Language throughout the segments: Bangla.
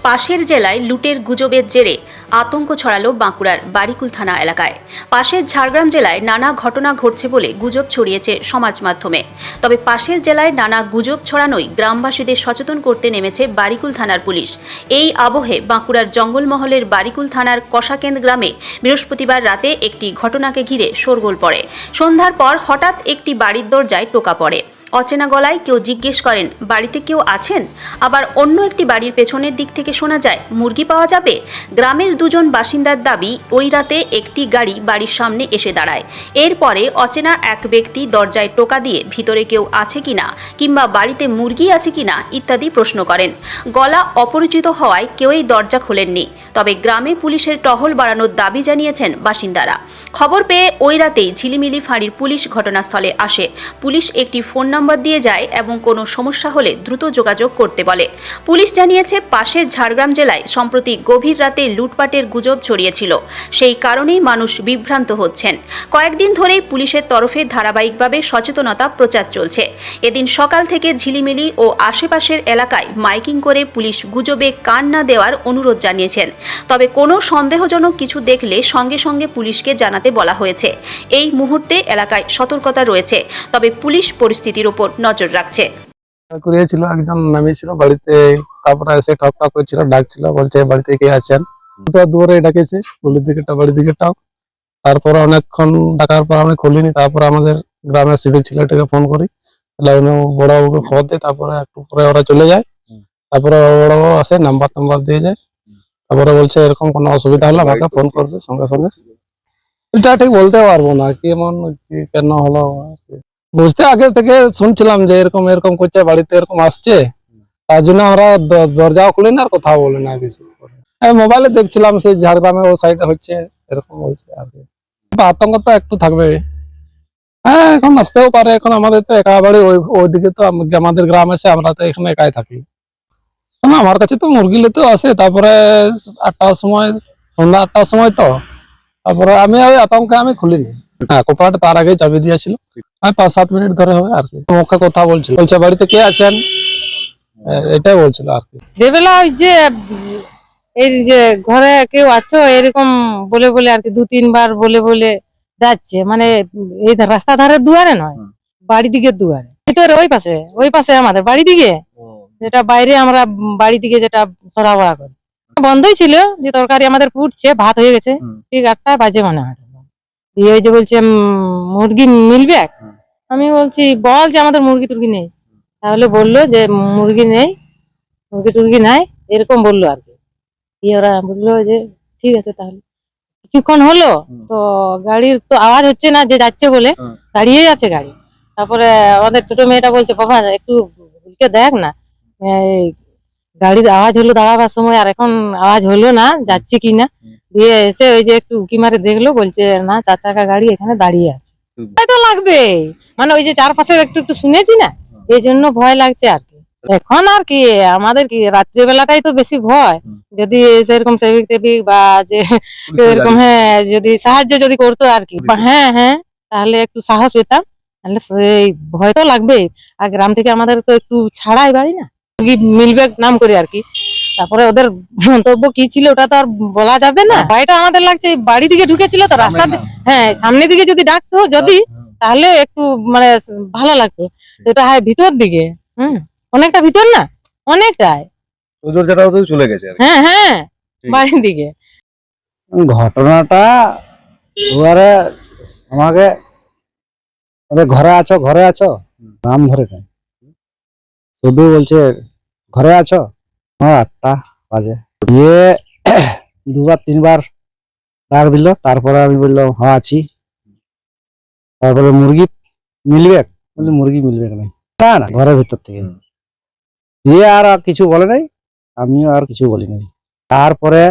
পাশের জেলায় লুটের গুজবের জেরে আতঙ্ক ছড়ালো বাঁকুড়ার বারিকুল থানা এলাকায়। পাশের ঝাড়গ্রাম জেলায় নানা ঘটনা ঘটছে বলে গুজব ছড়িয়েছে সমাজ মাধ্যমে। তবে পাশের জেলায় নানা গুজব ছড়ানোই গ্রামবাসীদের সচেতন করতে নেমেছে বারিকুল থানার পুলিশ। এই আবহে বাঁকুড়ার জঙ্গলমহলের বারিকুল থানার কষাকেন্দ গ্রামে বৃহস্পতিবার রাতে একটি ঘটনাকে ঘিরে শোরগোল পড়ে। সন্ধ্যার পর হঠাৎ একটি বাড়ির দরজায় টোকা পড়ে। অচেনা গলায় কেউ জিজ্ঞেস করেন, বাড়িতে কেউ আছেন? আবার অন্য একটি বাড়ির পেছনের দিক থেকে শোনা যায়, মুরগি পাওয়া যাবে। গ্রামের দুজন বাসিন্দার দাবি, ওই রাতে একটি গাড়ি বাড়ির সামনে এসে দাঁড়ায়। এরপরে অচেনা এক ব্যক্তি দরজায় টোকা দিয়ে ভিতরে কেউ আছে কিনা কিংবা বাড়িতে মুরগি আছে কিনা ইত্যাদি প্রশ্ন করেন। গলা অপরিচিত হওয়ায় কেউই দরজা খোলেননি। তবে গ্রামে পুলিশের টহল বাড়ানোর দাবি জানিয়েছেন বাসিন্দারা। খবর পেয়ে ওই রাতেই ঝিলিমিলি ফাঁড়ির পুলিশ ঘটনাস্থলে আসে। পুলিশ একটি ফোন নাম্বার দিয়ে যায় এবং কোনো সমস্যা হলে দ্রুত যোগাযোগ করতে বলে। পুলিশ জানিয়েছে, পাশের ঝাড়গ্রাম জেলায় সম্প্রতি গভীর রাতে লুটপাটের গুজব ছড়িয়েছিল। সেই কারণেই মানুষ বিভ্রান্ত হচ্ছেন। কয়েকদিন ধরেই পুলিশের তরফে ধারাবাহিকভাবে সচেতনতা প্রচার চলছে। এদিন সকাল থেকে ঝিলিমিলি ও আশেপাশের এলাকায় মাইকিং করে পুলিশ গুজবে কান না দেওয়ার অনুরোধ জানিয়েছেন। তবে কোনো সন্দেহজনক কিছু দেখলে সঙ্গে সঙ্গে পুলিশকে জানাতে বলা হয়েছে। এই মুহূর্তে এলাকায় সতর্কতা রয়েছে, তবে পুলিশ পরিস্থিতির উপর নজর রাখছে। করিয়েছিল, একজন নামিয়েছিল বাড়িতে, তারপরে এসে ঠক ঠক করছিল, ডাকছিল, বলছে বাড়িতে কে আছেন। দূরে ডাকেছে, গলির দিকেটা বাড়ির দিকেটাও। তারপরে অনেকক্ষণ ডাকার পর আমি খুলিনি। তারপরে আমাদের গ্রামের সিভিক ছেলেটাকে ফোন করি, বড় বাবুকে খবর দেয়। তারপরে একটু পরে ওরা চলে যায়। তারপরে বড় বাবু আসে, নাম্বার দিয়ে যায়। তারপরে বলছে এরকম কোনো অসুবিধা হলে আমাকে ফোন করবে সঙ্গে সঙ্গে। এটা ঠিক বলতে পারবো না কেমন কি কেন হলো। বুঝতে আগে থেকে শুনছিলাম যে এরকম এরকম করছে, বাড়িতে এরকম আসছে। তার জন্য আমরা দরজাও খুলি না আর কোথাও বলি না কিছু। মোবাইলে দেখছিলাম সেই ঝাড়গ্রামে ও সাইডে হচ্ছে, এরকম বলছে আর কি। আতঙ্ক তো একটু থাকবে। হ্যাঁ, এখন আসতেও পারে। এখন আমাদের তো একা বাড়ি, ওইদিকে তো আমাদের গ্রাম আছে, আমরা তো এখানে একাই থাকি। আমার কাছে তো মুরগি লেতেও আসে। তারপরে 8টার সময়, সন্ধ্যা 8টার সময় তো। তারপরে আমি ওই আতঙ্কে আমি খুলিনি। হ্যাঁ, কোপাটা তার আগে চাবি দিয়েছিল। 5-7 মিনিট ধরে হবে আর কি। মুখে কথা বলছিল, বলছে বাড়িতে কে আছেন, এটাই বলছিল আর কি। যেবেলা ওই যে এই যে ঘরে কেউ আছো এরকম বলে বলে আর কি 2-3 বার বলে বলে যাচ্ছে। মানে এই রাস্তা ধারের দুয়ারে নয়, বাড়ি দিকের দুয়ারে, ভিতরে ওই পাশে আমাদের বাড়ি দিকে, যেটা বাইরে আমরা বাড়ি দিকে যেটা সরাবরা করি। বন্ধই ছিল, যে তরকারি আমাদের ফুটছে, ভাত হয়ে গেছে, ঠিক 8টা বাজে মনে হয়। দিয়ে ওই যে বলছে মুরগি মিলবে। আমি বলছি বল যে আমাদের মুরগি টুরগি নেই। তাহলে বললো যে মুরগি নেই, মুরগি টুরগি নাই, এরকম বললো আর কি। দিয়ে ওরা বললো যে ঠিক আছে। তাহলে কিছুক্ষণ হলো তো গাড়ির তো আওয়াজ হচ্ছে না, যে যাচ্ছে বলে দাঁড়িয়েই আছে গাড়ি। তারপরে আমাদের ছোট মেয়েটা বলছে, বাবা একটু ঘুরকে দেখ না, এই গাড়ির আওয়াজ হলো দাঁড়াবার সময়, আর এখন আওয়াজ হলো না, যাচ্ছে কিনা। দিয়ে এসে ওই যে একটু উকি মারে দেখলো, বলছে না, 4 চাকা গাড়ি এখানে দাঁড়িয়ে আছে। ভয় তো লাগবে, মানে ওই যে চারপাশে একটু একটু শুনেছি না, এই জন্য ভয় লাগছে আর কি। এখন আর কি আমাদের কি রাত্রিবেলাটাই তো বেশি ভয়। যদি সেরকম সেভিক টেভিক বা যে এরকম, হ্যাঁ, যদি সাহায্য যদি করতো আর কি, হ্যাঁ হ্যাঁ, তাহলে একটু সাহস পেতাম। তাহলে সেই ভয় তো লাগবেই। আর গ্রাম থেকে আমাদের তো একটু ছাড়াই বাড়ি না, মিলবে নাম করে আর কি। তারপরে ওদের মন্তব্য কি ছিল ওটা তো আর বলা যাবে না। ভয়টা আমাদের লাগছে, বাড়ি দিকে ঢুকেছিল তো রাস্তা, হ্যাঁ, সামনের দিকে যদি ডাকতো যদি, তাহলে একটু মানে ভালো লাগতো। এটা হয় ভিতর দিকে, অনেকটা ভিতর না, অনেকটাই চলে গেছে। হ্যাঁ হ্যাঁ, বাড়ির দিকে। ঘটনাটা এবারে আমাকে ঘরে আছো নাম ধরে নেয়। শুধু বলছে ঘরে আছো। 8টা বাজে। দিয়ে 2-3 বার ডাক দিল। তারপরে আমি বললাম হ্যাঁ আছি। তারপরে মুরগি মিলবে, বললি মুরগি মিলবে না, না ঘরের ভিতর থেকে। দিয়ে আর কিছু বলে নাই, আমিও আর কিছু বলি নাই। তারপরে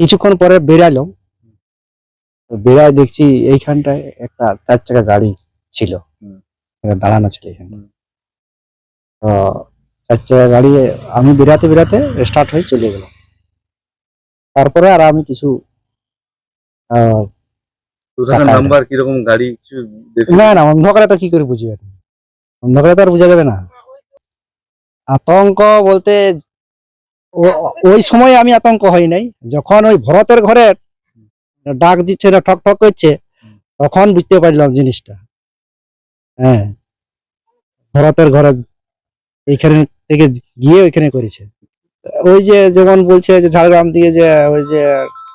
কিছুক্ষণ পরে বেরাইলাম, বেড়ায় দেখছি এইখানটায় একটা 4 চাকা গাড়ি ছিল, দাঁড়ানো ছিল এখানে। তো 4 চাকা গাড়ি আমি বেরাতে বেরাতে স্টার্ট হয়ে চলে গেল। তারপরে আর আমি কিছু নাম্বার কিরকম গাড়ি না, অন্ধকারে তো কি করে বুঝবে, অন্ধকারে তো আর বোঝা যাবে না। আতঙ্ক বলতে ওই সময় আমি আতঙ্ক হই নাই, যখন ওই ভরতের ঘরে ডাক দিচ্ছে না, ঠক ঠক করছে, তখন বুঝতে পারলাম জিনিসটা। হ্যাঁ, ভরতের ঘরে এইখানে থেকে গিয়ে ওইখানে করেছে। ওই যে যেমন বলছে যে ঝাড়গ্রাম থেকে যে ওই যে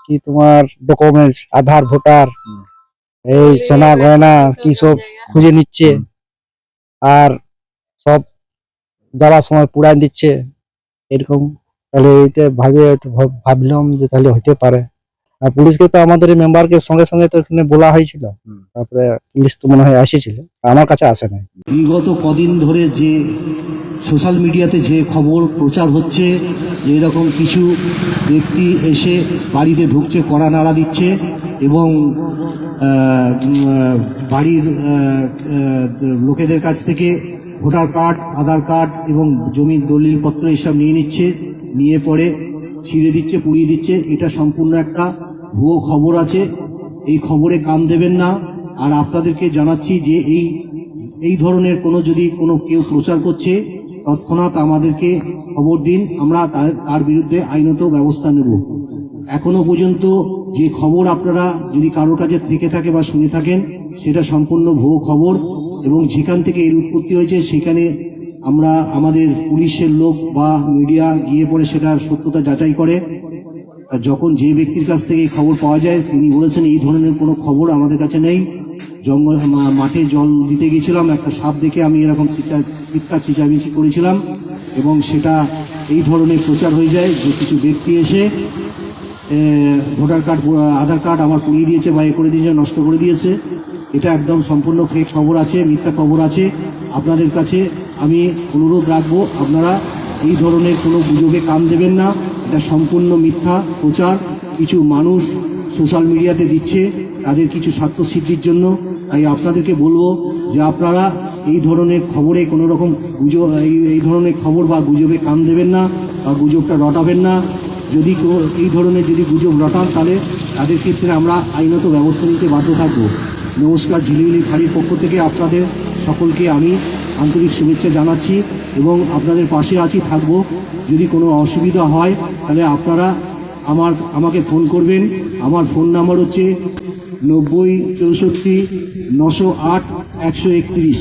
কি তোমার ডকুমেন্টস, আধার, ভোটার, এই সোনা গয়না কি সব খুঁজে নিচ্ছে, আর সব যাওয়ার সময় পুড়াই দিচ্ছে এরকম। তাহলে এইটা ভাবলাম যে তাহলে হতে পারে। আর পুলিশকে তো আমাদের মেম্বারকে সঙ্গে সঙ্গে তো এখানে বলা হয়েছিল, তারপরে পুলিশ তো মনে হয় এসেছিল, আমার কাছে আসে নাই। বিগত কদিন ধরে যে সোশ্যাল মিডিয়াতে যে খবর প্রচার হচ্ছে যে এরকম কিছু ব্যক্তি এসে বাড়িতে ঢুকছে, কড়া নাড়া দিচ্ছে এবং বাড়ির লোকেদের কাছ থেকে ভোটার কার্ড, আধার কার্ড এবং জমির দলিলপত্র এসব নিয়ে নিচ্ছে, নিয়ে পরে ছিঁড়ে দিচ্ছে, পুড়িয়ে দিচ্ছে, এটা সম্পূর্ণ একটা ভুয়ো খবর আছে। এই খবরে কান দেবেন না। আর আপনাদেরকে জানাচ্ছি যে এই ধরনের যদি কোনো কেউ প্রচার করছে, তৎক্ষণাৎ আমাদেরকে খবর দিন, আমরা তার বিরুদ্ধে আইনত ব্যবস্থা নেব। এখনো পর্যন্ত যে খবর আপনারা যদি কারোর কাছে থেকে থাকে বা শুনে থাকেন, সেটা সম্পূর্ণ ভুয়ো খবর, এবং যেখান থেকে এর উৎপত্তি হয়েছে সেখানে আমরা আমাদের পুলিশের লোক বা মিডিয়া গিয়ে পরে সেটার সত্যতা যাচাই করে। যখন যে ব্যক্তির কাছ থেকে এই খবর পাওয়া যায়, তিনি বলেছেন এই ধরনের কোনো খবর আমাদের কাছে নেই। জঙ্গল মাঠে জল দিতে গিয়েছিলাম, একটা সাপ দেখে আমি এরকম চিৎকার চেঁচামেচি করেছিলাম, এবং সেটা এই ধরনের প্রচার হয়ে যায় যে কিছু ব্যক্তি এসে ভোটার কার্ড, আধার কার্ড আমার পুড়িয়ে দিয়েছে বা করে দিয়েছে, নষ্ট করে দিয়েছে। এটা একদম সম্পূর্ণ ফেক খবর আছে, মিথ্যা খবর আছে। আপনাদের কাছে আমি অনুরোধ রাখবো, আপনারা এই ধরনের কোনো গুজবে কান দেবেন না। এটা সম্পূর্ণ মিথ্যা প্রচার, কিছু মানুষ সোশ্যাল মিডিয়াতে দিচ্ছে তাদের কিছু স্বার্থ সিদ্ধির জন্য। তাই আপনাদেরকে বলবো যে আপনারা এই ধরনের খবরে কোনো রকম এই ধরনের খবর বা গুজবে কান দেবেন না বা গুজবটা রটাবেন না। যদি এই ধরনের গুজব রটান, তাহলে তাদের ক্ষেত্রে আমরা আইনত ব্যবস্থা নিতে বাধ্য থাকবো। নমস্কার, ঝিলিমিলি ফাঁড়ির পক্ষ থেকে আপনাদের সকলকে আমি আন্তরিক শুভেচ্ছা জানাচ্ছি এবং আপনাদের পাশে আছি, থাকবো। যদি কোনো অসুবিধা হয় তাহলে আপনারা আমাকে ফোন করবেন। আমার ফোন নাম্বার হচ্ছে 90 64 908 131।